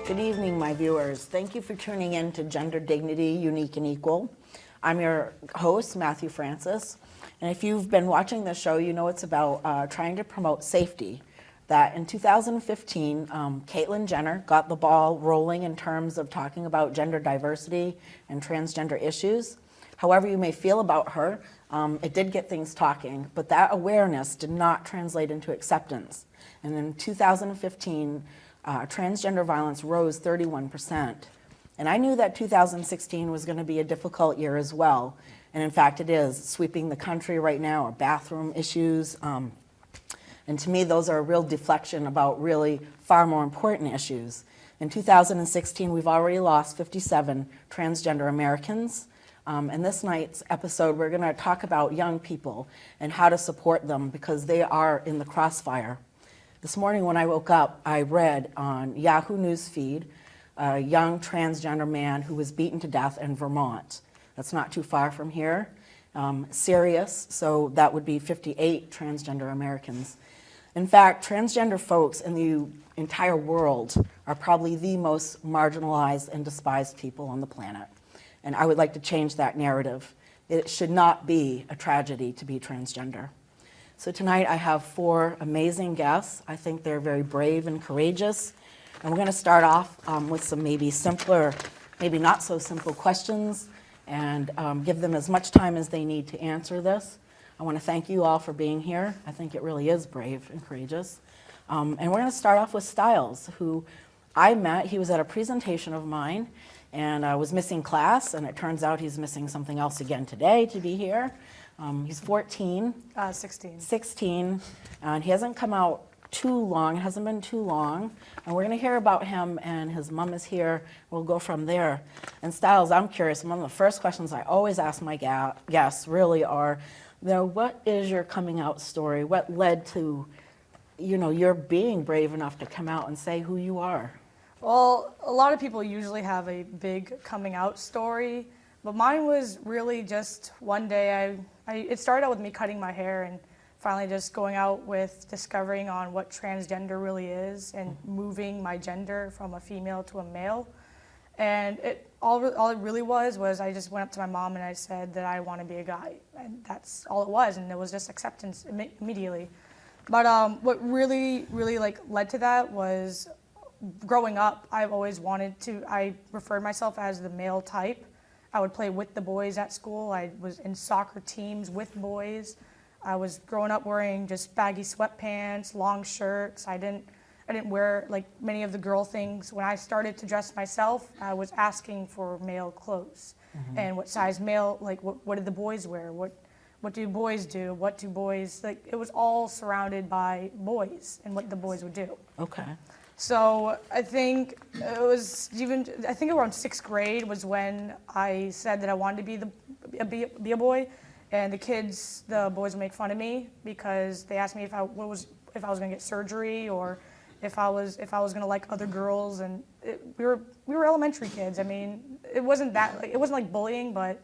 Good evening, my viewers. Thank you for tuning in to Gender Dignity, Unique and Equal. I'm your host, Matthew Francis. And if you've been watching this show, you know it's about trying to promote safety. That in 2015, Caitlyn Jenner got the ball rolling in terms of talking about gender diversity and transgender issues. However you may feel about her, it did get things talking, but that awareness did not translate into acceptance. And in 2015, transgender violence rose 31%. And I knew that 2016 was going to be a difficult year as well. And in fact, it is. Sweeping the country right now are bathroom issues. And to me, those are a real deflection about really far more important issues. In 2016, we've already lost 57 transgender Americans. In this night's episode, we're going to talk about young people and how to support them because they are in the crossfire. This morning when I woke up, I read on Yahoo News feed a young transgender man who was beaten to death in Vermont. That's not too far from here. Serious, so that would be 58 transgender Americans. In fact, transgender folks in the entire world are probably the most marginalized and despised people on the planet. And I would like to change that narrative. It should not be a tragedy to be transgender. So tonight I have 4 amazing guests. I think they're very brave and courageous. And we're going to start off with some maybe simpler, maybe not so simple questions and give them as much time as they need to answer this. I want to thank you all for being here. I think it really is brave and courageous. And we're going to start off with Styles, who I met. He was at a presentation of mine and was missing class, and it turns out he's missing something else again today to be here. He's 14. 16. 16, and he hasn't come out too long. It hasn't been too long. And we're going to hear about him, and his mom is here. We'll go from there. And Styles, I'm curious. One of the first questions I always ask my guests really are, what is your coming out story? What led to, your being brave enough to come out and say who you are? Well, a lot of people usually have a big coming out story, but mine was really just one day. It started out with me cutting my hair and finally just going out with discovering on what transgender really is and moving my gender from a female to a male. And all it really was I just went up to my mom and I said that I want to be a guy. And that's all it was, and it was just acceptance immediately. But what really led to that was growing up, I've always I referred myself as the male type. I would play with the boys at school. I was in soccer teams with boys. I was growing up wearing just baggy sweatpants, long shirts. I didn't wear like many of the girl things. When I started to dress myself, I was asking for male clothes. Mm-hmm. And what size male, like what did the boys wear? What do boys do? What do boys, it was all surrounded by boys and what the boys would do. Okay. So I think around 6th grade was when I said that I wanted to be a boy, and the boys would make fun of me because they asked me if I was going to get surgery or if I was going to like other girls, and we were elementary kids. I mean, it wasn't like bullying, but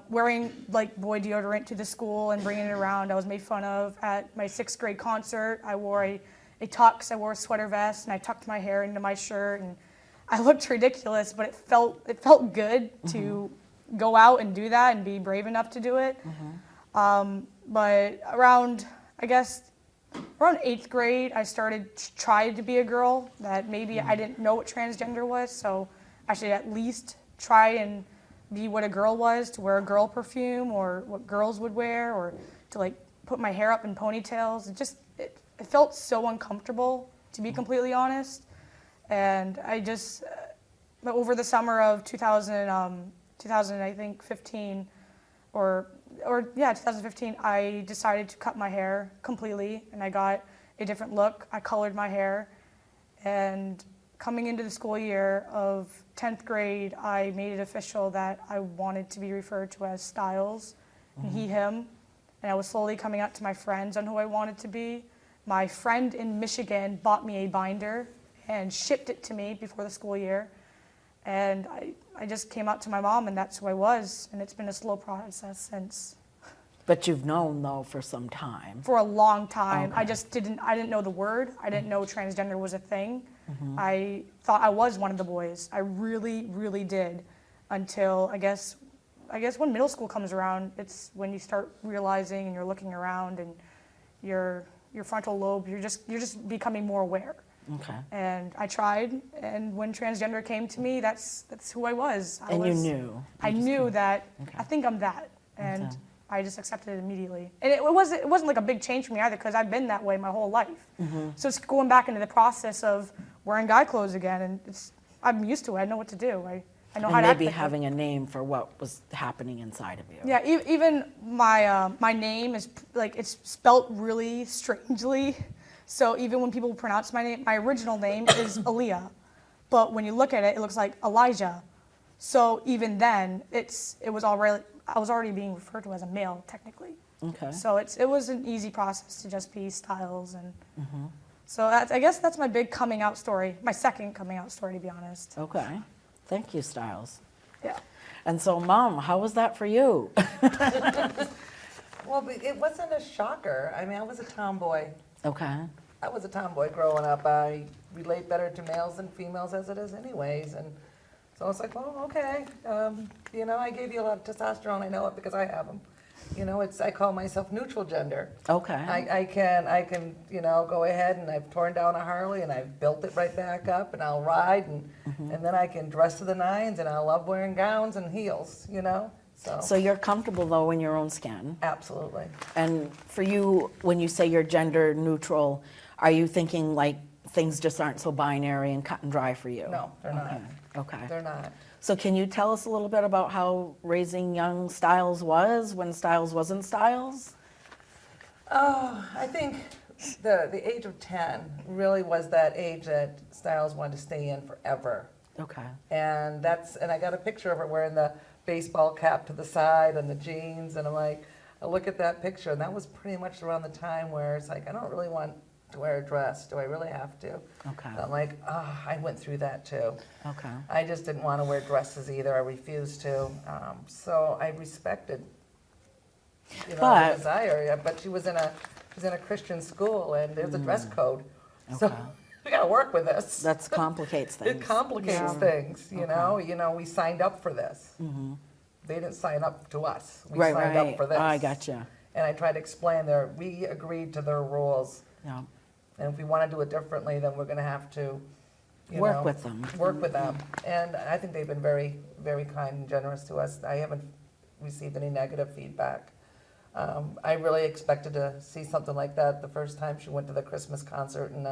wearing like boy deodorant to the school and bringing it around, I was made fun of. At my 6th grade concert, I wore a tux, I wore a sweater vest, and I tucked my hair into my shirt, and I looked ridiculous, but it felt good to go out and do that and be brave enough to do it. But around 8th grade, I started to try to be a girl, that maybe I didn't know what transgender was, so I should at least try and be what a girl was, to wear a girl perfume or what girls would wear, or to put my hair up in ponytails. It felt so uncomfortable, to be completely honest. And I just, over the summer of 2015, 2015, I decided to cut my hair completely, and I got a different look. I colored my hair, and coming into the school year of 10th grade, I made it official that I wanted to be referred to as Styles, and he, him. And I was slowly coming out to my friends on who I wanted to be. My friend in Michigan bought me a binder and shipped it to me before the school year. And I just came out to my mom, and that's who I was. And it's been a slow process since. But you've known, though, for some time. For a long time. Okay. I didn't know the word. I didn't know transgender was a thing. I thought I was one of the boys. I really, really did, until I guess when middle school comes around, it's when you start realizing and you're looking around and your frontal lobe, you're just becoming more aware. Okay. And I tried, and when transgender came to me, that's who I was. You knew. I knew that. Okay. I think I'm that, and Okay. I just accepted it immediately. And it wasn't like a big change for me either, because I've been that way my whole life. So it's going back into the process of wearing guy clothes again, and I'm used to it. I know what to do. I know how And to act maybe like it. having a name for what was happening inside of you. Yeah, even my name is like it's spelt really strangely. So even when people pronounce my name, my original name is Aaliyah, but when you look at it, it looks like Elijah. So even then, I was already being referred to as a male technically. Okay. So it was an easy process to just be Styles, and so I guess that's my big coming out story, my second coming out story, to be honest. Okay. Thank you, Styles. Yeah. And so, Mom, how was that for you? Well, it wasn't a shocker. I mean, I was a tomboy. Okay. I was a tomboy growing up. I relate better to males than females as it is anyways. And so I was like, well, okay. I gave you a lot of testosterone. I know it because I have them. I call myself neutral gender. Okay. I can, go ahead and I've torn down a Harley and I've built it right back up and I'll ride and then I can dress to the nines and I love wearing gowns and heels, So you're comfortable, though, in your own skin. Absolutely. And for you, when you say you're gender neutral, are you thinking like things just aren't so binary and cut and dry for you? No, they're not. Okay. They're not. So can you tell us a little bit about how raising young Styles was when Styles wasn't Styles? Oh, I think the age of 10 really was that age that Styles wanted to stay in forever. Okay. And I got a picture of her wearing the baseball cap to the side and the jeans, and I'm like, I look at that picture, and that was pretty much around the time where it's like, I don't really want to wear a dress. Do I really have to? Okay. And I'm like, I went through that too. Okay. I just didn't want to wear dresses either. I refused to. So I respected, the desire. But she was in a Christian school, and there's a dress code. So Okay. we got to work with this. That complicates things. It complicates things, you know. We signed up for this. They didn't sign up to us. We Right, signed right. up for this. Oh, I gotcha. And I tried to explain we agreed to their rules. Yeah. And if we want to do it differently, then we're going to have to, Work with them. Work with them. And I think they've been very, very kind and generous to us. I haven't received any negative feedback. I really expected to see something like that the first time she went to the Christmas concert in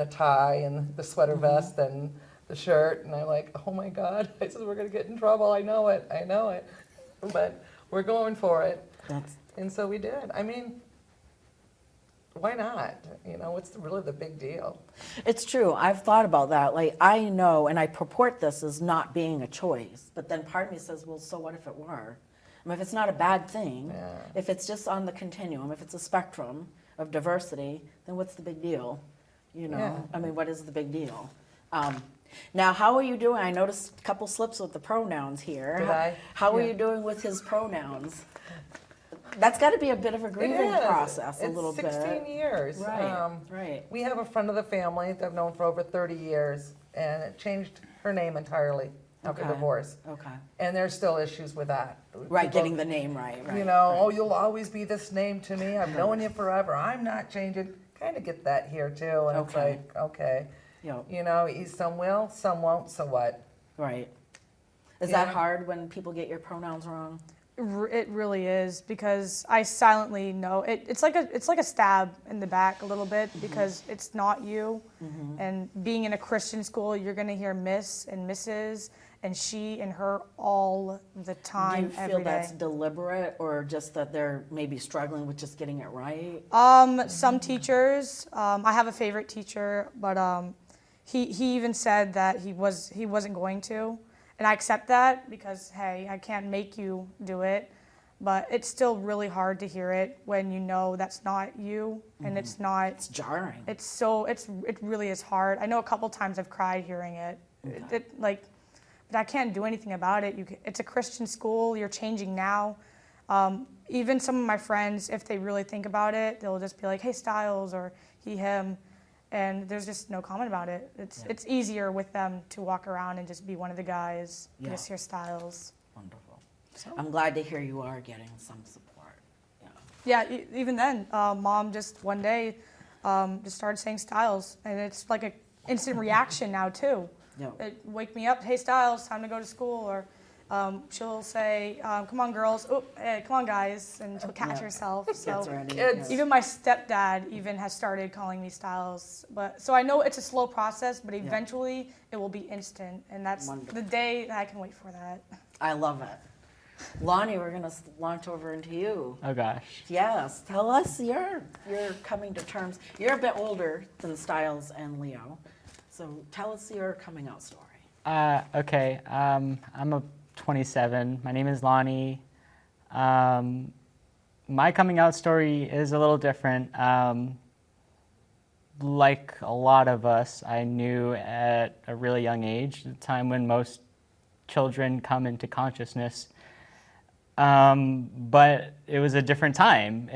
a tie and the sweater vest and the shirt. And I'm like, oh my God. I said, we're going to get in trouble. I know it. But we're going for it. And so we did. I mean, why not? What's really the big deal? It's true. I've thought about that. Like, I know, and I purport this as not being a choice, but then part of me says, well, so what if it were? I mean, if it's not a bad thing, Yeah. if it's just on the continuum, if it's a spectrum of diversity, then what's the big deal? Yeah. I mean, what is the big deal? Now, how are you doing? I noticed a couple slips with the pronouns here. Did I? How are Yeah. you doing with his pronouns? That's got to be a bit of a grieving process, a little bit. It's 16 years. Right. We have a friend of the family that I've known for over 30 years, and it changed her name entirely after Okay. divorce. Okay. And there's still issues with that. Right, People, getting the name right. oh, you'll always be this name to me. I've known you forever. I'm not changing. Kind of get that here too. And it's Okay. like, okay. Yep. Some will, some won't, so what? Right. Is Yeah. that hard when people get your pronouns wrong? It really is, because I silently know it's like a stab in the back a little bit, because it's not you. And being in a Christian school, you're going to hear Miss and Mrs. and she and her all the time. Do you every feel day. that's deliberate, or just that they're maybe struggling with just getting it right? Some teachers, I have a favorite teacher, but he even said that he wasn't going to. And I accept that, because, hey, I can't make you do it. But it's still really hard to hear it when you know that's not you, and it's not. It's jarring. It really is hard. I know a couple times I've cried hearing it. But I can't do anything about it. It's a Christian school. You're changing now. Even some of my friends, if they really think about it, they'll just be like, hey, Styles, or he, him. And there's just no comment about it. It's easier with them to walk around and just be one of the guys, just hear Styles. Wonderful. So. I'm glad to hear you are getting some support. Yeah, even then, Mom just one day just started saying Styles, and it's like an instant reaction now too. Yeah. It wake me up, hey Styles, time to go to school, or she'll say, come on girls, oh, hey, come on guys, and she'll catch herself. So Kids. even my stepdad even has started calling me Styles. So I know it's a slow process, but eventually it will be instant, and that's the day that I can wait for that. I love it. Lonnie, we're going to launch over into you. Oh gosh. Yes, tell us you're coming to terms. You're a bit older than Styles and Leo, so tell us your coming out story. Okay. I'm a 27. My name is Lonnie. My coming out story is a little different. Like a lot of us, I knew at a really young age, the time when most children come into consciousness. But it was a different time.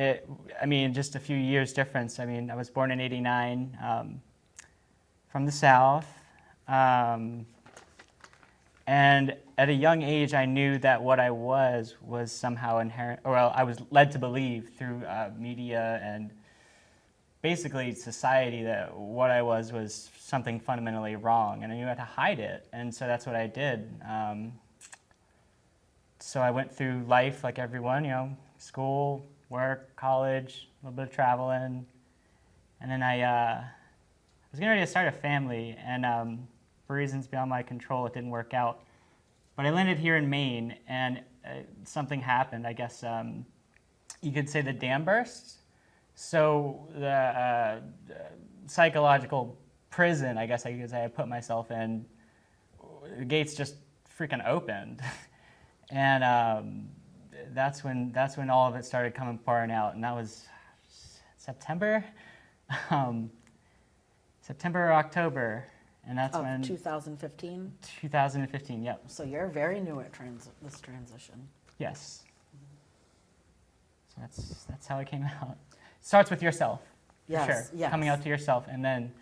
Just a few years difference. I was born in '89, from the South. And at a young age, I knew that what I was somehow inherent, or I was led to believe through media and basically society that what I was something fundamentally wrong, and I knew how to hide it, and so that's what I did. So I went through life like everyone, school, work, college, a little bit of traveling, and then I was getting ready to start a family, and for reasons beyond my control, it didn't work out. But I landed here in Maine, and something happened. I guess you could say the dam burst. So the psychological prison, I guess I could say, I put myself in, the gates just freaking opened. And that's when all of it started coming pouring out, and that was September, September or October, and that's when 2015. 2015. Yep. So you're very new at this transition. Yes. So that's how it came out. Starts with yourself. Yes. For sure. Yes. Coming out to yourself, and then,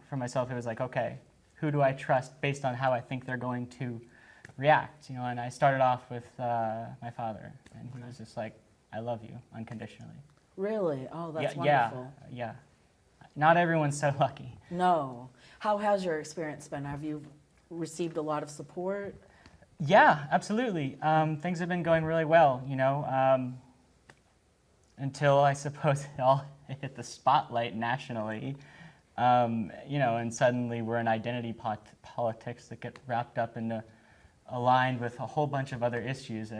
for myself, it was like, okay, who do I trust based on how I think they're going to react, and I started off with my father, and he was just like, I love you unconditionally. Really? Oh, that's yeah, wonderful. Yeah. Not everyone's so lucky. No. How has your experience been? Have you received a lot of support? Yeah, absolutely. Things have been going really well, until I suppose it all hit the spotlight nationally, and suddenly we're in identity politics that get wrapped up into aligned with a whole bunch of other issues.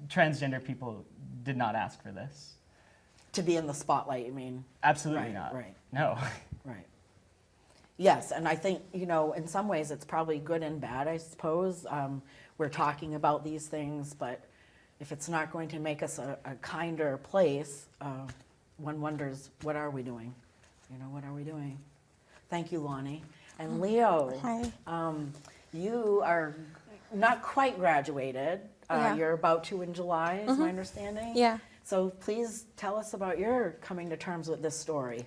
Transgender people did not ask for this. To be in the spotlight, you mean? Absolutely not. Right. No. Right. Yes, and I think, in some ways it's probably good and bad, I suppose. We're talking about these things, but if it's not going to make us a kinder place, one wonders, what are we doing? What are we doing? Thank you, Lonnie. And Leo. Hi. You are not quite graduated. Yeah. You're about to in July, is my understanding? Yeah. So please tell us about your coming to terms with this story.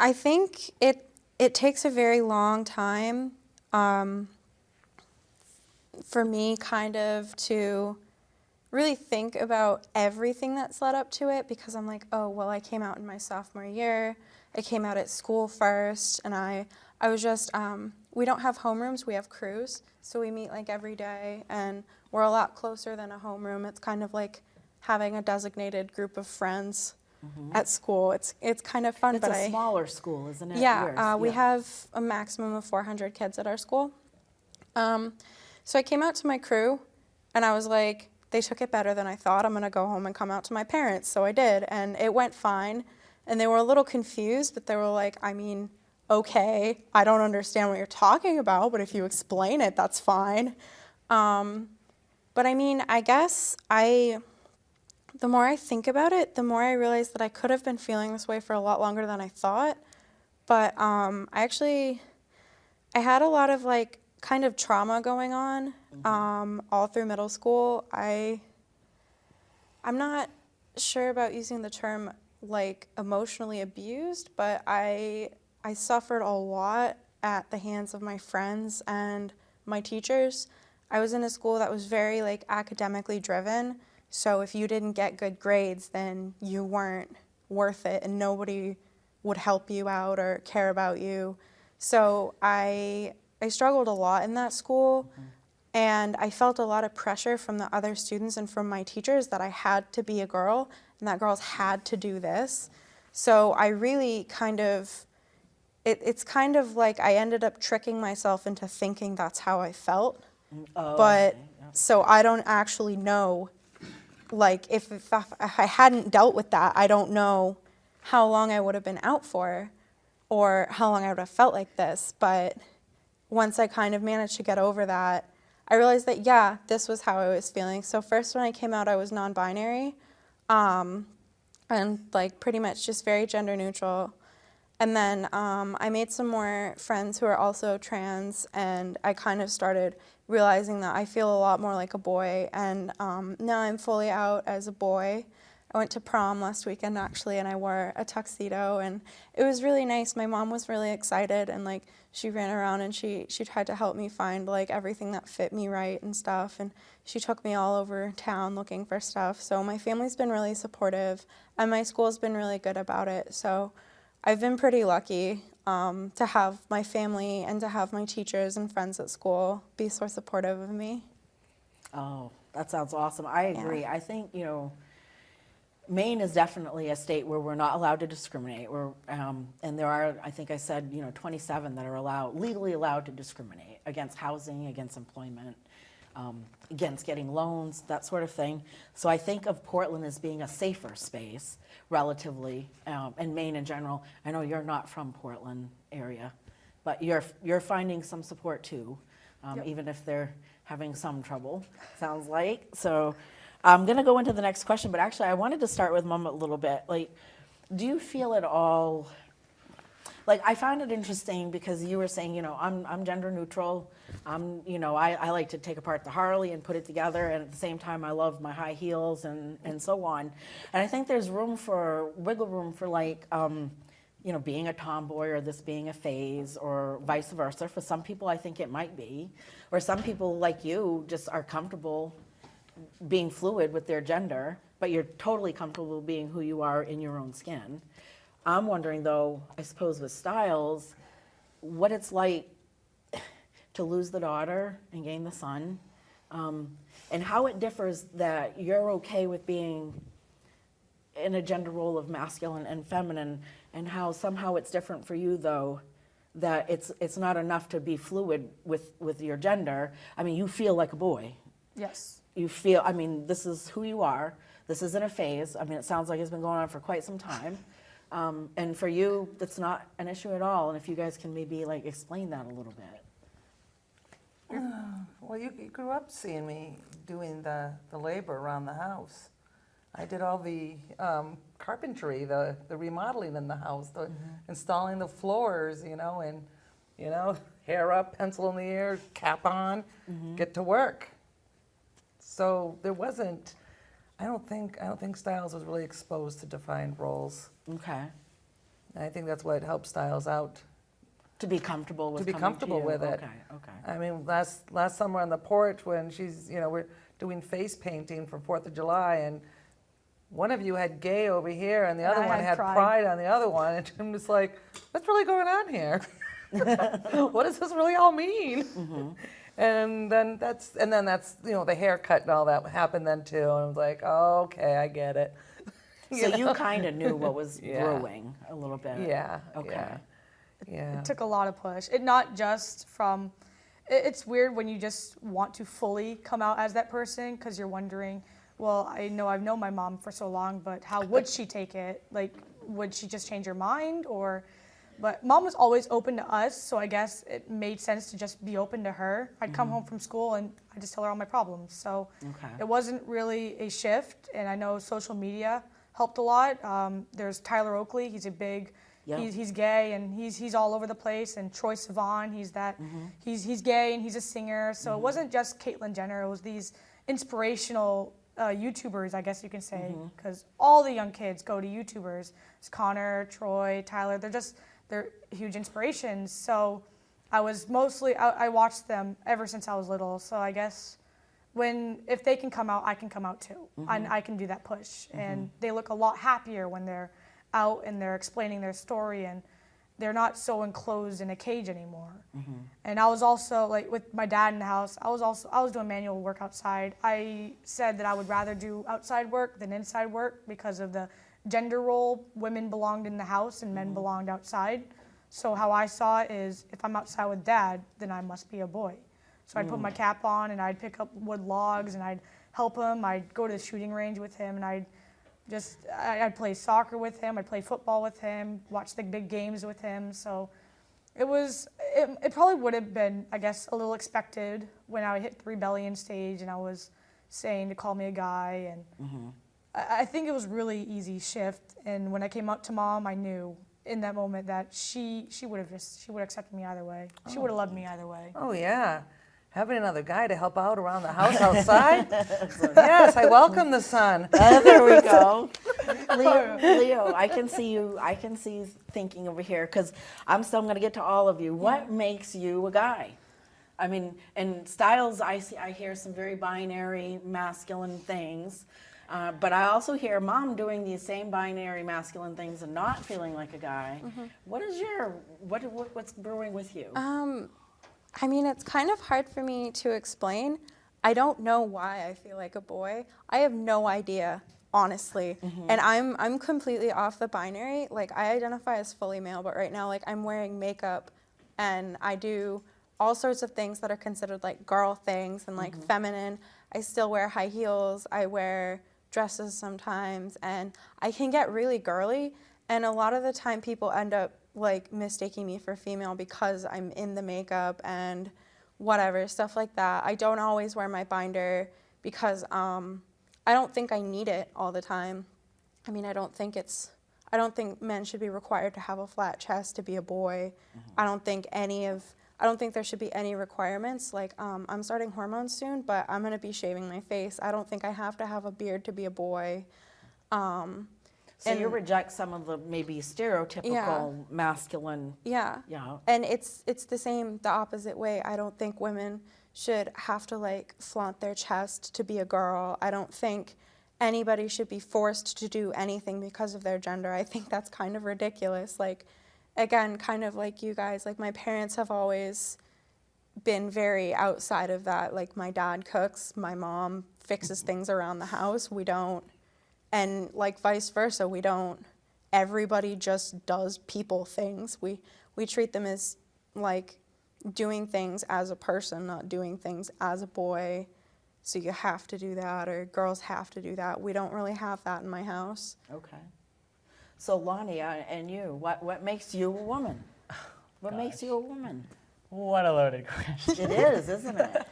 I think it takes a very long time for me kind of to really think about everything that's led up to it, because I'm like, oh, well, I came out in my sophomore year. I came out at school first, and I was just, we don't have homerooms, we have crews, so we meet like every day, and we're a lot closer than a homeroom. It's kind of like having a designated group of friends at school. It's kind of fun. It's a smaller school, isn't it? Yeah, Yours? we have a maximum of 400 kids at our school. So I came out to my crew, and I was like, they took it better than I thought. I'm going to go home and come out to my parents. So I did, and it went fine. And they were a little confused, but they were like, okay, I don't understand what you're talking about, but if you explain it, that's fine. But I guess the more I think about it, the more I realize that I could have been feeling this way for a lot longer than I thought. But I had a lot of kind of trauma going on all through middle school. I'm not sure about using the term like emotionally abused, but I suffered a lot at the hands of my friends and my teachers. I was in a school that was very like academically driven, so if you didn't get good grades, then you weren't worth it and nobody would help you out or care about you. So I struggled a lot in that school, and I felt a lot of pressure from the other students and from my teachers that I had to be a girl and that girls had to do this. So I really kind of, it's kind of like I ended up tricking myself into thinking that's how I felt. Oh, But okay, yeah. so I don't actually know, like if I hadn't dealt with that, I don't know how long I would have been out for or how long I would have felt like this. But once I kind of managed to get over that, I realized that, yeah, this was how I was feeling. So first when I came out, I was non-binary, and like pretty much just very gender neutral. And then I made some more friends who are also trans, and I kind of started realizing that I feel a lot more like a boy. And now I'm fully out as a boy. I went to prom last weekend actually, and I wore a tuxedo, and it was really nice. My mom was really excited, and like she ran around and she tried to help me find like everything that fit me right and stuff, and she took me all over town looking for stuff. So my family's been really supportive, and my school's been really good about it. So I've been pretty lucky to have my family and to have my teachers and friends at school be so supportive of me. Oh, that sounds awesome. I agree. I think, Maine is definitely a state where we're not allowed to discriminate. And there are, I think I said, 27 that are legally allowed to discriminate against housing, against employment, against getting loans, that sort of thing. So I think of Portland as being a safer space, relatively, and Maine in general. I know you're not from Portland area, but you're finding some support too, even if they're having some trouble, sounds like. So I'm going to go into the next question, but actually I wanted to start with Mom a little bit. Like, do you feel at all, like I found it interesting because you were saying, I'm gender neutral. I like to take apart the Harley and put it together, and at the same time I love my high heels and so on. And I think there's wiggle room for like, being a tomboy or this being a phase or vice versa. For some people I think it might be, or some people like you just are comfortable being fluid with their gender, but you're totally comfortable being who you are in your own skin. I'm wondering though, I suppose with Styles, what it's like to lose the daughter and gain the son, and how it differs that you're okay with being in a gender role of masculine and feminine, and how somehow it's different for you though, that it's not enough to be fluid with your gender. I mean, you feel like a boy. Yes. You feel, this is who you are. This isn't a phase. It sounds like it's been going on for quite some time. And for you, that's not an issue at all. And if you guys can maybe like explain that a little bit. Well, you grew up seeing me doing the labor around the house. I did all the carpentry, the remodeling in the house, the installing the floors, and hair up, pencil in the air, cap on, get to work. So there wasn't, I don't think Styles was really exposed to defined roles. Okay. And I think that's what helped Styles out. To be comfortable with To be coming comfortable you. with it. Okay. Last summer on the porch when we're doing face painting for 4th of July, and one of you had gay over here and the other one had pride on the other one, and I'm just like, what's really going on here? What does this really all mean? And then that's the haircut and all that happened then too, and I was like, oh, okay, I get it. You kind of knew what was brewing a little bit. Yeah. Okay. Yeah. It took a lot of push. It not just from, it's weird when you just want to fully come out as that person because you're wondering, well, I know I've known my mom for so long, but how would she take it? Like, would she just change her mind But Mom was always open to us, so I guess it made sense to just be open to her. I'd come home from school and I just tell her all my problems. So it wasn't really a shift, and I know social media helped a lot. There's Tyler Oakley. He's a big Yep. he's gay and he's all over the place. And Troye Sivan, he's gay and he's a singer. So it wasn't just Caitlyn Jenner. It was these inspirational YouTubers, I guess you can say, because all the young kids go to YouTubers. It's Connor, Troy, Tyler. They're huge inspirations. So I watched them ever since I was little. So I guess if they can come out, I can come out too. And I can do that push. And they look a lot happier when they're out and they're explaining their story and they're not so enclosed in a cage anymore. And I was also, like, with my dad in the house, I was doing manual work outside. I said that I would rather do outside work than inside work because of the gender role. Women belonged in the house and men belonged outside. So how I saw it is, if I'm outside with dad, then I must be a boy. So I'd put my cap on and I'd pick up wood logs and I'd help him. I'd go to the shooting range with him and I'd play soccer with him. I'd play football with him, watch the big games with him. So it probably would have been, I guess, a little expected when I hit the rebellion stage and I was saying to call me a guy. And I think it was really easy shift. And when I came out to mom, I knew in that moment that she would have accepted me either way. She would have loved me either way. Oh, yeah. Having another guy to help out around the house outside. Yes, I welcome the son. There we go. Leo, I can see you thinking over here, because I'm still going to get to all of you. What makes you a guy? I mean, in styles, I hear some very binary, masculine things. But I also hear mom doing these same binary masculine things and not feeling like a guy. What's brewing with you? I mean, it's kind of hard for me to explain. I don't know why I feel like a boy. I have no idea, honestly. And I'm completely off the binary. Like, I identify as fully male, but right now, like, I'm wearing makeup and I do all sorts of things that are considered like girl things and like feminine. I still wear high heels. I wear dresses sometimes, and I can get really girly. And a lot of the time people end up like mistaking me for female because I'm in the makeup and whatever, stuff like that. I don't always wear my binder because I don't think I need it all the time. I mean, I don't think men should be required to have a flat chest to be a boy. I don't think there should be any requirements. Like, I'm starting hormones soon, but I'm gonna be shaving my face. I don't think I have to have a beard to be a boy. So you reject some of the maybe stereotypical masculine. Yeah. And it's the opposite way. I don't think women should have to like flaunt their chest to be a girl. I don't think anybody should be forced to do anything because of their gender. I think that's kind of ridiculous. Like, again, kind of like you guys, like my parents have always been very outside of that. Like, my dad cooks, my mom fixes things around the house. We don't. And like vice versa, we don't, everybody just does people things. We treat them as like doing things as a person, not doing things as a boy. So you have to do that, or girls have to do that. We don't really have that in my house. Okay. So Lonnie, and you, what makes you a woman? What makes you a woman? What a loaded question. It is, isn't it?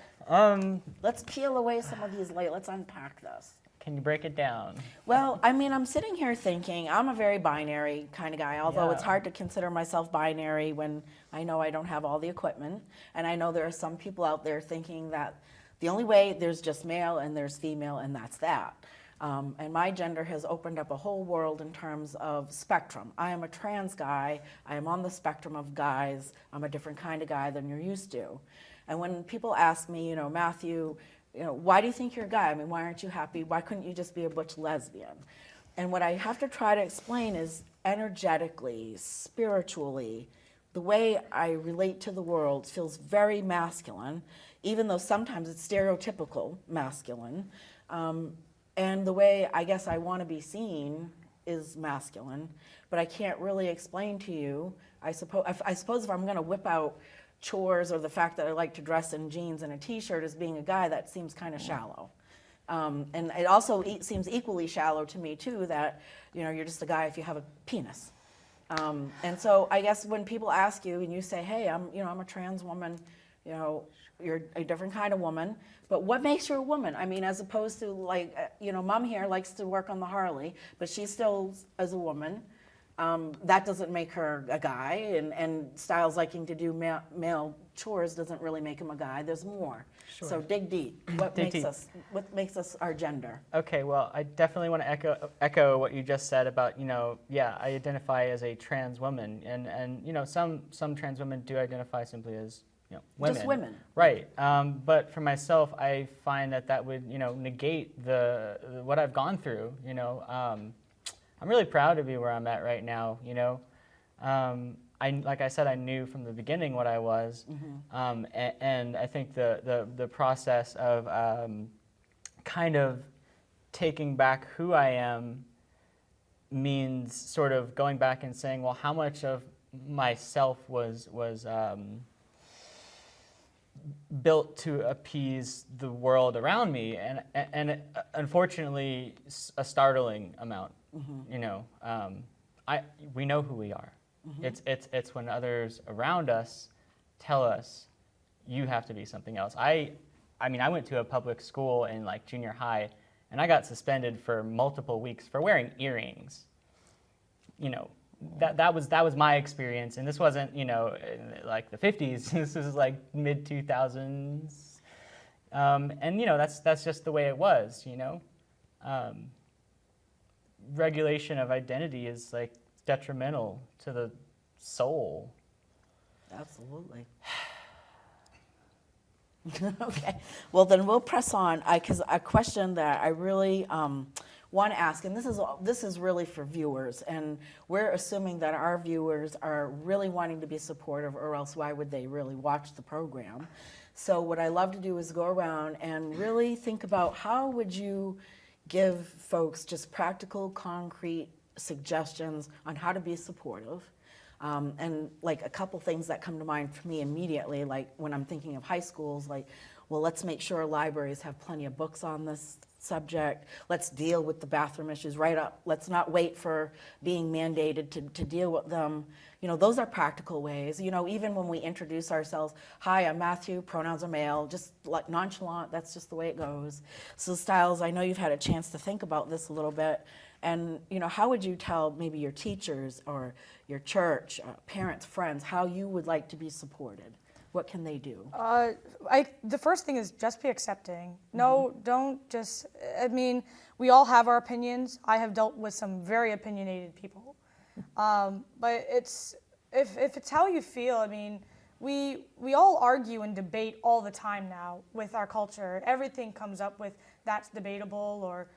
Let's peel away some of these layers. Let's unpack this. Can you break it down? Well, I mean, I'm sitting here thinking I'm a very binary kind of guy, although it's Yeah. hard to consider myself binary when I know I don't have all the equipment. And I know there are some people out there thinking that the only way there's just male and there's female and that's that. And my gender has opened up a whole world in terms of spectrum. I am a trans guy. I am on the spectrum of guys. I'm a different kind of guy than you're used to. And when people ask me, Matthew, why do you think you're a guy? I mean, why aren't you happy? Why couldn't you just be a butch lesbian? And what I have to try to explain is energetically, spiritually, the way I relate to the world feels very masculine, even though sometimes it's stereotypical masculine. And the way I guess I want to be seen is masculine, but I can't really explain to you. I suppose if I'm going to whip out chores or the fact that I like to dress in jeans and a t-shirt as being a guy, that seems kind of shallow. And it also seems equally shallow to me too that you're just a guy if you have a penis. And so I guess when people ask you and you say, hey, I'm a trans woman, you're a different kind of woman, but what makes you a woman? I mean, as opposed to like, Mom here likes to work on the Harley, but she still is a woman. that doesn't make her a guy, and Styles liking to do male chores doesn't really make him a guy. There's more. So dig deep. What makes us our gender? Okay, well, I definitely want to echo what you just said about, I identify as a trans woman, and some trans women do identify simply as women. Just women. Right. But for myself, I find that would negate the what I've gone through. I'm really proud to be where I'm at right now. Like I said, I knew from the beginning what I was, and I think the process of kind of taking back who I am means sort of going back and saying, well, how much of myself was built to appease the world around me, and unfortunately, a startling amount. We know who we are. It's when others around us tell us you have to be something else. I went to a public school in like junior high, and I got suspended for multiple weeks for wearing earrings. That was my experience, and this wasn't in like the 50s. This was like mid 2000s, and that's just the way it was. Regulation of identity is like detrimental to the soul. Absolutely. Okay. Well, then we'll press on, because a question that I really want to ask, and this is really for viewers, and we're assuming that our viewers are really wanting to be supportive, or else why would they really watch the program? So what I love to do is go around and really think about how would you give folks just practical, concrete suggestions on how to be supportive. And like a couple things that come to mind for me immediately, like when I'm thinking of high schools, like, well, let's make sure libraries have plenty of books on this subject. Let's deal with the bathroom issues right up. Let's not wait for being mandated to deal with them. Those are practical ways. Even when we introduce ourselves, hi, I'm Matthew, pronouns are male, just like nonchalant, that's just the way it goes. So Styles, I know you've had a chance to think about this a little bit. And, how would you tell maybe your teachers or your church, parents, friends, how you would like to be supported? What can they do? The first thing is just be accepting. No, don't just, we all have our opinions. I have dealt with some very opinionated people. But if it's how you feel, we all argue and debate all the time now with our culture. Everything comes up with that's debatable, or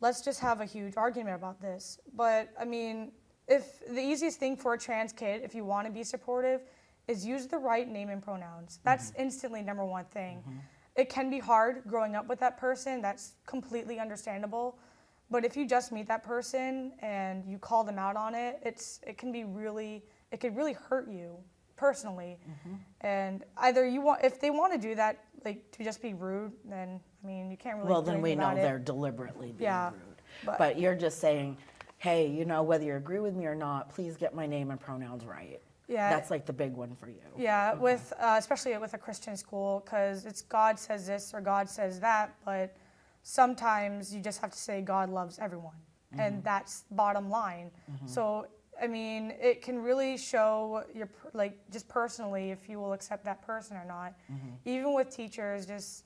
let's just have a huge argument about this. But if the easiest thing for a trans kid, if you want to be supportive, is use the right name and pronouns. That's instantly number one thing. It can be hard growing up with that person. That's completely understandable. But if you just meet that person and you call them out on it, it could really hurt you personally. And either if they want to do that, like to just be rude, then you can't really. Well, do then we anything know about they're it. deliberately being rude. But But you're just saying, hey, whether you agree with me or not, please get my name and pronouns right. Yeah. That's like the big one for you. Yeah, with especially with a Christian school, because it's God says this or God says that, but sometimes you just have to say God loves everyone, and that's bottom line. So it can really show your just personally if you will accept that person or not. Even with teachers, just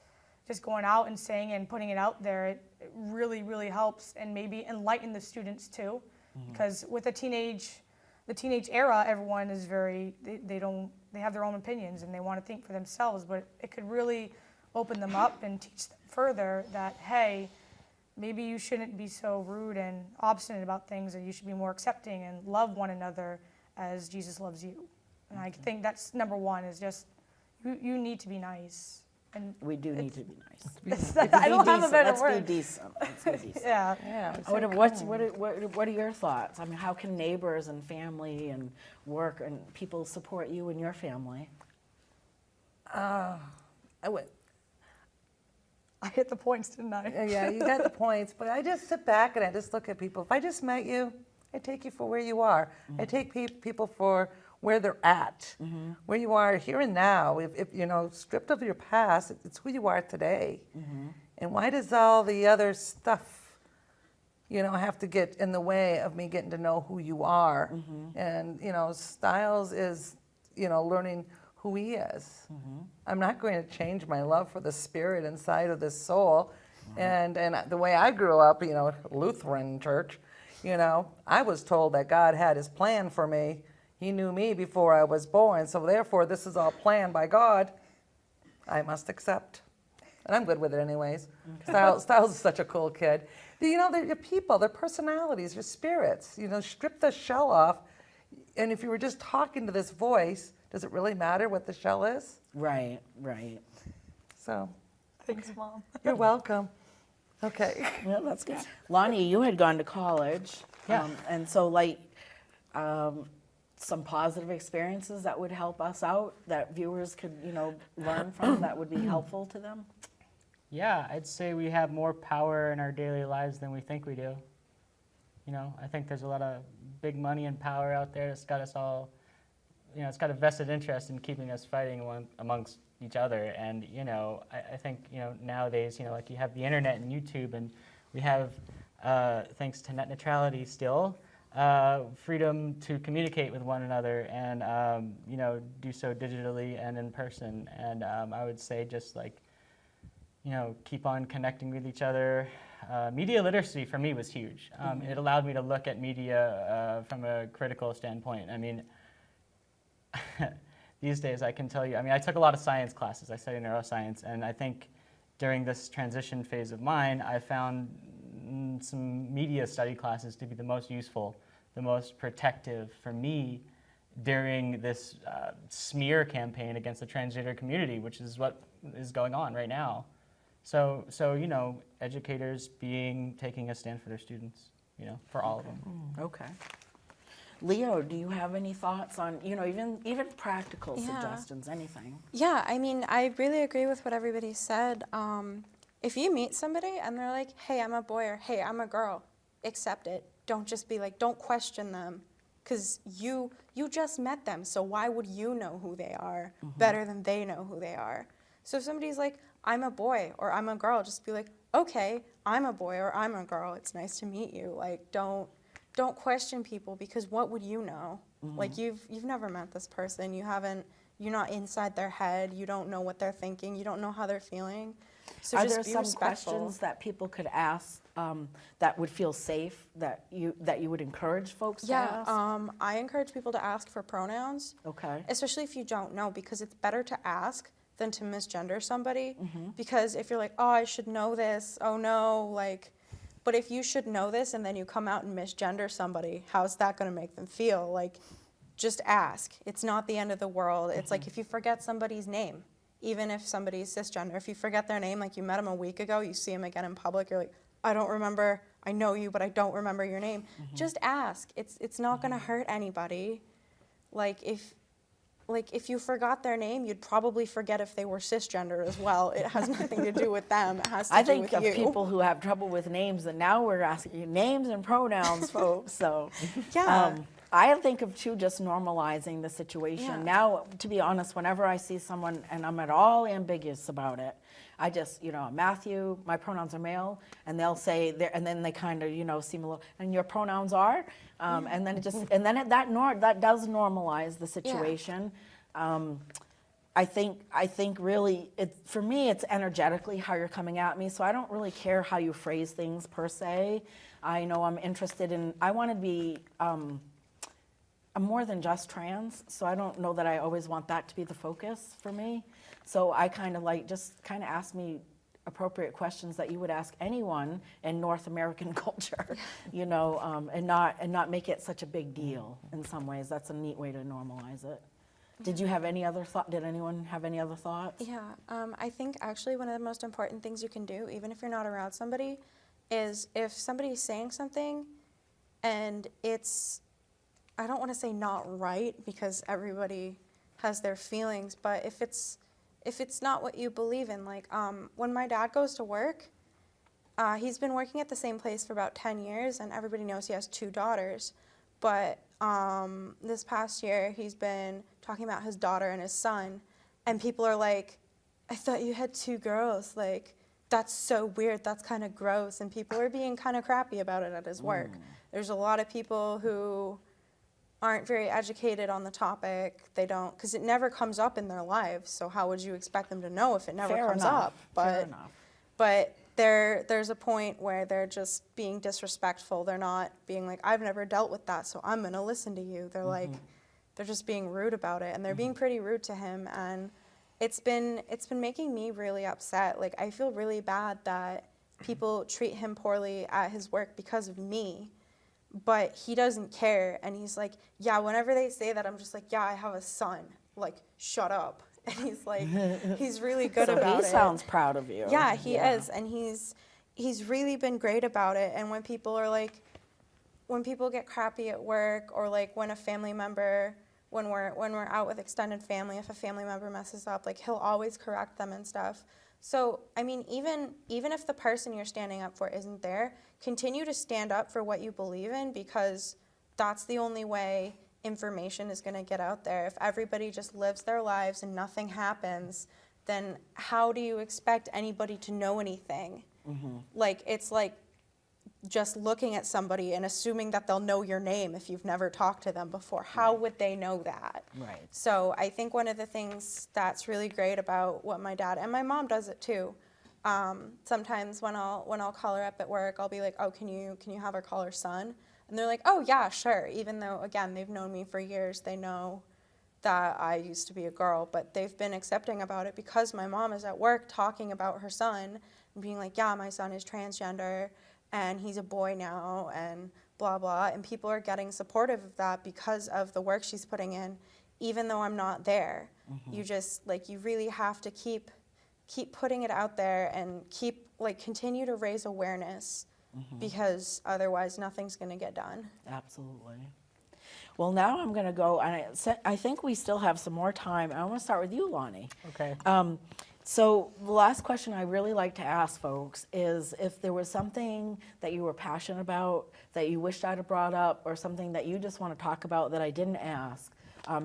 going out and saying it and putting it out there, it really, really helps, and maybe enlighten the students too, because with the teenage era, everyone is they have their own opinions and they want to think for themselves, but it could really open them up and teach them further that, hey, maybe you shouldn't be so rude and obstinate about things, and you should be more accepting and love one another as Jesus loves you. And I think that's number one, is just you need to be nice. And We do need to be nice. I don't have a better Let's word. be decent. Let's be decent. Yeah. What are your thoughts? How can neighbors and family and work and people support you and your family? I hit the points, didn't I? Yeah, you got the points, but I just sit back and I just look at people. If I just met you, I take you for where you are. I take people for where they're at, where you are here and now. If stripped of your past, it's who you are today. And why does all the other stuff have to get in the way of me getting to know who you are. And, Styles is, learning who he is. I'm not going to change my love for the spirit inside of this soul. And the way I grew up, Lutheran church, I was told that God had his plan for me. He knew me before I was born. So therefore, this is all planned by God. I must accept. And I'm good with it anyways. Styles is such a cool kid. They're people, their personalities, your spirits. Strip the shell off. And if you were just talking to this voice, does it really matter what the shell is? Right, right. So, Thanks, Mom. you're welcome. Okay. Yeah, that's good. Lonnie, you had gone to college. Yeah. And so, some positive experiences that would help us out, that viewers could, learn from, that would be helpful to them? Yeah, I'd say we have more power in our daily lives than we think we do. I think there's a lot of big money and power out there that's got us all, it's got a vested interest in keeping us fighting amongst each other. And, I think, nowadays, like you have the internet and YouTube, and we have, thanks to net neutrality still, freedom to communicate with one another and, do so digitally and in person. And I would say just keep on connecting with each other. Media literacy for me was huge. It allowed me to look at media from a critical standpoint. I mean, these days I can tell you, I took a lot of science classes. I studied neuroscience, and I think during this transition phase of mine, I found some media study classes to be the most useful, the most protective for me during this smear campaign against the transgender community, which is what is going on right now. So educators taking a stand for their students, for all of them. Okay. Leo, do you have any thoughts on, even practical suggestions, anything? Yeah, I really agree with what everybody said. If you meet somebody and they're like, hey, I'm a boy, or hey, I'm a girl, accept it. Don't just be like, don't question them, because you just met them, so why would you know who they are better than they know who they are? So if somebody's like, I'm a boy or I'm a girl, just be like, okay, I'm a boy or I'm a girl. It's nice to meet you. Don't question people, because what would you know? Like you've never met this person. You're not inside their head. You don't know what they're thinking. You don't know how they're feeling. So Are just there be some respectful. questions that people could ask that would feel safe, that you would encourage folks to ask? I encourage people to ask for pronouns. Okay. Especially if you don't know, because it's better to ask than to misgender somebody. Because if you're like, oh, I should know this, oh no, but if you should know this and then you come out and misgender somebody, how's that going to make them feel? Just ask. It's not the end of the world. It's like if you forget somebody's name, even if somebody's cisgender, if you forget their name, like you met them a week ago, you see them again in public, you're like, I don't remember, I know you, but I don't remember your name. Just ask. It's not going to hurt anybody. If you forgot their name, you'd probably forget if they were cisgender as well. It has nothing to do with them. It has to I do think with of you. people who have trouble with names, and now we're asking you names and pronouns, folks. So, Yeah. I think of too just normalizing the situation. Yeah. Now, to be honest, whenever I see someone and I'm at all ambiguous about it, I just, Matthew, my pronouns are male, and they'll say, and then they kind of, seem a little, and your pronouns are, and then that does normalize the situation. I think really, for me, it's energetically how you're coming at me, so I don't really care how you phrase things per se. I know I'm interested in, I want to be, I'm more than just trans, so I don't know that I always want that to be the focus for me. So I kind of just ask me appropriate questions that you would ask anyone in North American culture, and not make it such a big deal in some ways. That's a neat way to normalize it. Did you have any other thought? Did anyone have any other thoughts? Yeah, I think actually one of the most important things you can do, even if you're not around somebody, is if somebody's saying something and it's, I don't want to say not right, because everybody has their feelings, but if it's not what you believe in, when my dad goes to work, he's been working at the same place for about 10 years, and everybody knows he has 2 daughters, but this past year he's been talking about his daughter and his son, and people are like, I thought you had 2 girls, that's so weird, that's kind of gross, and people are being kind of crappy about it at his work. There's a lot of people who aren't very educated on the topic. They don't, because it never comes up in their lives, so how would you expect them to know if it never comes up? Fair enough. But there's a point where they're just being disrespectful. They're not being like, I've never dealt with that, so I'm going to listen to you. They're like, they're just being rude about it, and they're being pretty rude to him, and it's been making me really upset. Like, I feel really bad that people treat him poorly at his work because of me, but he doesn't care. And he's like, yeah, whenever they say that, I'm just like, yeah, I have a son. Like, shut up. And he's like, he's really good So about it. he sounds proud of you. Yeah, he is, and he's really been great about it. And when people are like, when people get crappy at work, or like when a family member, when we're out with extended family, if a family member messes up, like he'll always correct them and stuff. So I mean, even if the person you're standing up for isn't there, continue to stand up for what you believe in, because that's the only way information is going to get out there. If everybody just lives their lives and nothing happens, then how do you expect anybody to know anything? Like, it's like just looking at somebody and assuming that they'll know your name if you've never talked to them before. How would they know that? Right. So I think one of the things that's really great about what my dad, and my mom does it too. Sometimes when I'll call her up at work, I'll be like, oh, can you have her call her son? And they're like, oh yeah, sure. Even though, again, they've known me for years, they know that I used to be a girl, but they've been accepting about it because my mom is at work talking about her son and being like, yeah, my son is transgender and he's a boy now and blah, blah. And people are getting supportive of that because of the work she's putting in, even though I'm not there. You just, like, you really have to keep putting it out there and continue to raise awareness, because otherwise nothing's going to get done. Absolutely. Well, now I'm going to go, and I think we still have some more time. I want to start with you, Lonnie. Okay. So the last question I really like to ask folks is if there was something that you were passionate about that you wished I'd have brought up, or something that you just want to talk about that I didn't ask,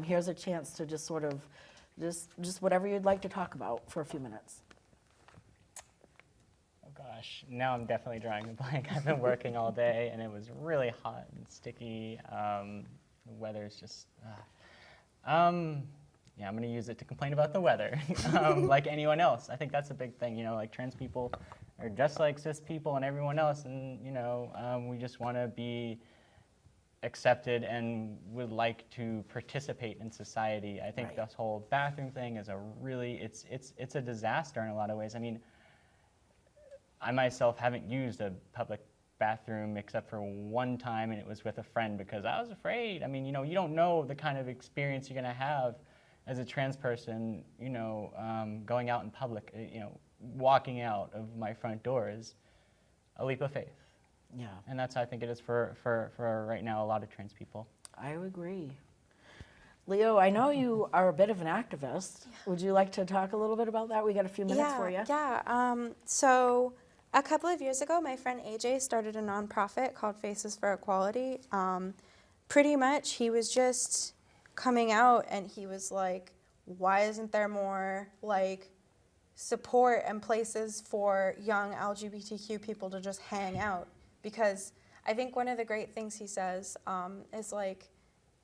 here's a chance to just sort of, just whatever you'd like to talk about for a few minutes. Oh gosh, now I'm definitely drawing a blank. I've been working all day and it was really hot and sticky. The weather's just, yeah, I'm gonna use it to complain about the weather, like anyone else. I think that's a big thing, like trans people are just like cis people and everyone else, and we just wanna be accepted and would like to participate in society. I think this whole bathroom thing is it's a disaster in a lot of ways. I mean, I myself haven't used a public bathroom except for one time, and it was with a friend because I was afraid. I mean, you don't know the kind of experience you're gonna have as a trans person, going out in public, walking out of my front door is a leap of faith. Yeah, And that's how I think it is for right now, a lot of trans people. I agree. Leo, I know you are a bit of an activist. Would you like to talk a little bit about that? We got a few minutes for you. Yeah. So a couple of years ago, my friend AJ started a nonprofit called Faces for Equality. Pretty much, he was just coming out and he was like, why isn't there more support and places for young LGBTQ people to just hang out? Because I think one of the great things he says is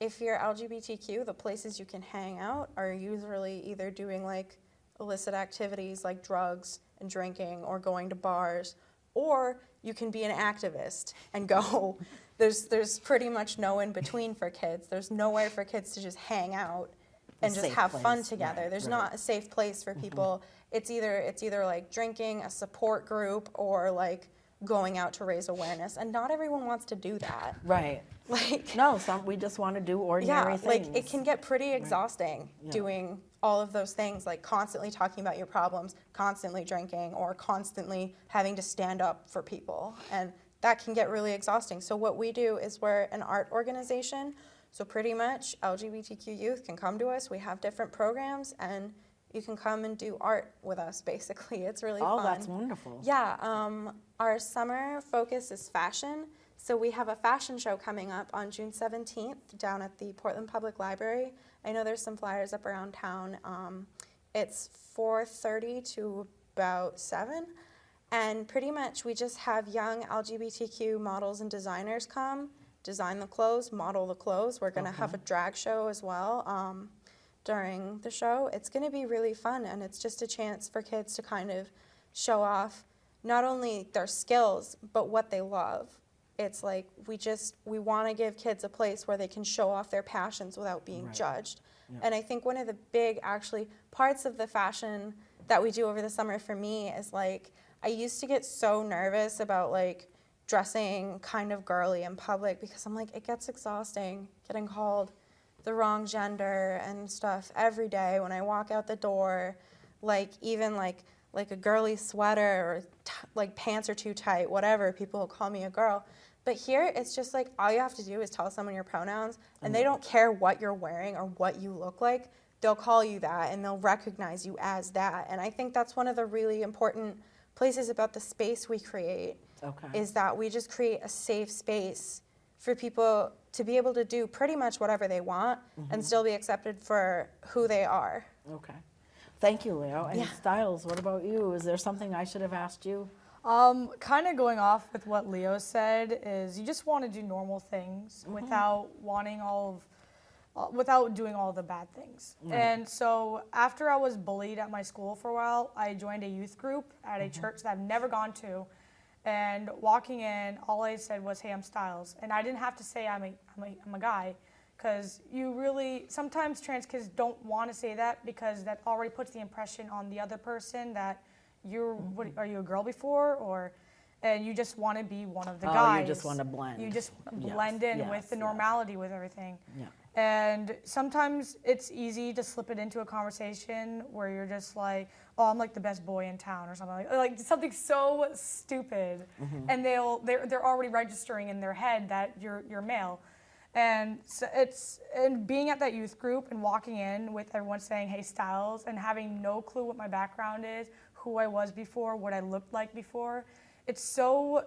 if you're LGBTQ, the places you can hang out are usually either doing illicit activities like drugs and drinking or going to bars, or you can be an activist and go. There's pretty much no in between for kids. There's nowhere for kids to just hang out and just have fun together. There's not a safe place for people. It's either drinking, a support group, or going out to raise awareness. And not everyone wants to do that. Right. No, we just want to do ordinary things. It can get pretty exhausting doing all of those things, constantly talking about your problems, constantly drinking, or constantly having to stand up for people. And that can get really exhausting. So what we do is we're an art organization. So pretty much LGBTQ youth can come to us. We have different programs, and you can come and do art with us, basically. It's really fun. Oh, that's wonderful. Yeah, our summer focus is fashion. So we have a fashion show coming up on June 17th down at the Portland Public Library. I know there's some flyers up around town. It's 4:30 to about 7. And pretty much we just have young LGBTQ models and designers come, design the clothes, model the clothes. We're going to have a drag show as well during the show. It's going to be really fun, and it's just a chance for kids to kind of show off not only their skills, but what they love. It's like we want to give kids a place where they can show off their passions without being judged. Yeah. And I think one of the big actually parts of the fashion that we do over the summer for me is like, I used to get so nervous about like dressing kind of girly in public because I'm like, it gets exhausting getting called the wrong gender and stuff every day when I walk out the door, like even like a girly sweater or like pants are too tight, whatever, people will call me a girl. But here, it's just like all you have to do is tell someone your pronouns, and they don't care what you're wearing or what you look like. They'll call you that, and they'll recognize you as that. And I think that's one of the really important places about the space we create, is that we just create a safe space for people to be able to do pretty much whatever they want and still be accepted for who they are. Okay. Thank you, Leo. And Styles, what about you? Is there something I should have asked you? Kind of going off with what Leo said is you just want to do normal things without doing all the bad things. And so after I was bullied at my school for a while, I joined a youth group at a church that I've never gone to. And walking in, all I said was, "Hey, I'm Styles," and I didn't have to say I'm a guy, because sometimes trans kids don't want to say that because that already puts the impression on the other person that are you a girl before, and you just want to be one of the guys. You just want to blend. You just want to blend in with the normality with everything. Yeah. And sometimes it's easy to slip it into a conversation where you're just like, "Oh, I'm like the best boy in town," or something like something so stupid, and they're already registering in their head that you're male. And so and being at that youth group and walking in with everyone saying, "Hey, Styles," and having no clue what my background is, who I was before, what I looked like before, it feels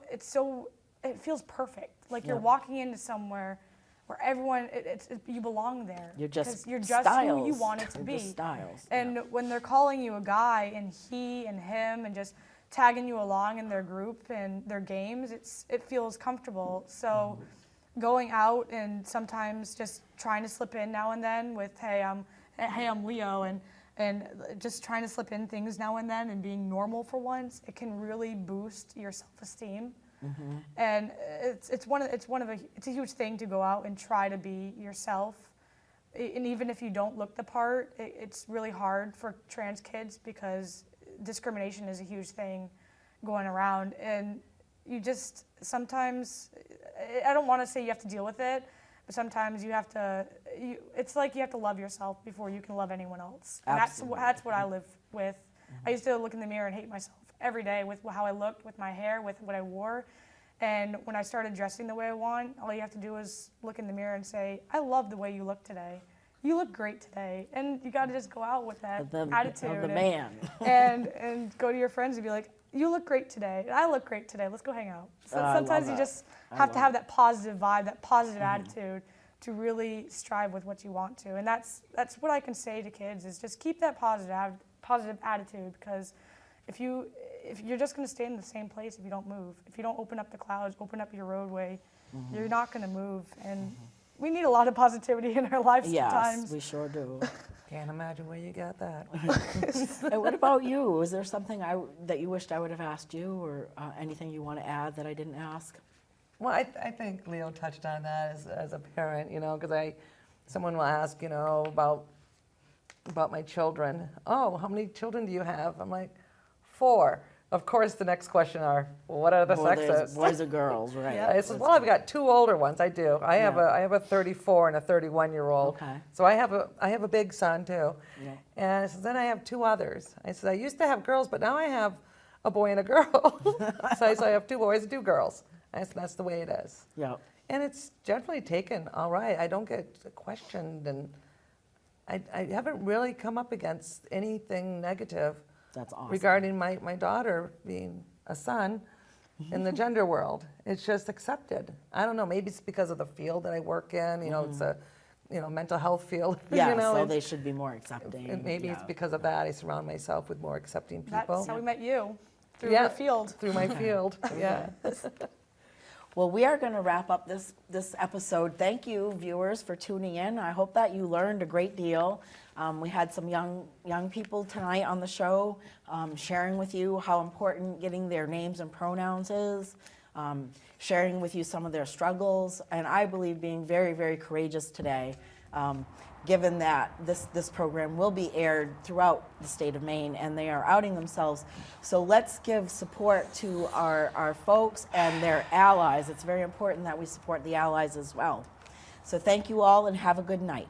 perfect. Like you're walking into somewhere where everyone, you belong there. You're just who you wanted to be. Just Styles. And when they're calling you a guy and he and him and just tagging you along in their group and their games, it feels comfortable. So going out and sometimes just trying to slip in now and then with, hey, I'm Leo, and just trying to slip in things now and then and being normal for once, it can really boost your self-esteem. And it's a huge thing to go out and try to be yourself. And even if you don't look the part, it's really hard for trans kids because discrimination is a huge thing going around. And you just sometimes, I don't want to say you have to deal with it, but sometimes you have to, it's like you have to love yourself before you can love anyone else. And that's what I live with. I used to look in the mirror and hate myself every day with how I looked, with my hair, with what I wore. And when I started dressing the way I want, all you have to do is look in the mirror and say, "I love the way you look today. You look great today." And you got to just go out with that attitude. Of the man. and go to your friends and be like, "You look great today. I look great today. Let's go hang out." So sometimes you just have to have that positive vibe, that positive attitude to really strive with what you want to. And that's what I can say to kids is just keep that positive attitude, because if you're just going to stay in the same place if you don't move, if you don't open up the clouds, open up your roadway, you're not going to move. And we need a lot of positivity in our lives sometimes. Yes, we sure do. Can't imagine where you got that. And what about you? Is there something that you wished I would have asked you, or anything you want to add that I didn't ask? Well, I think Leo touched on that as a parent, because someone will ask, about my children. "Oh, how many children do you have?" I'm like, 4. Of course, the next question are, what are the sexes? Boys or girls, right? I said, well, I've got 2 older ones. I do. I have a 34 and a 31-year-old. Okay. So I have a big son too. Yeah. And I said, then I have 2 others. I said, I used to have girls, but now I have a boy and a girl. So I have 2 boys and 2 girls. I said, that's the way it is. Yeah. And it's generally taken all right. I don't get questioned, and I haven't really come up against anything negative. That's awesome. Regarding my daughter being a son in the gender world. It's just accepted. I don't know, maybe it's because of the field that I work in, it's a mental health field. Yeah, so they should be more accepting. And maybe it's because of that I surround myself with more accepting people. That's how we met you. through her field. Through my field, yeah. Well, we are going to wrap up this episode. Thank you, viewers, for tuning in. I hope that you learned a great deal. We had some young people tonight on the show sharing with you how important getting their names and pronouns is, sharing with you some of their struggles, and I believe being very, very courageous today, given that this program will be aired throughout the state of Maine and they are outing themselves. So let's give support to our folks and their allies. It's very important that we support the allies as well. So thank you all and have a good night.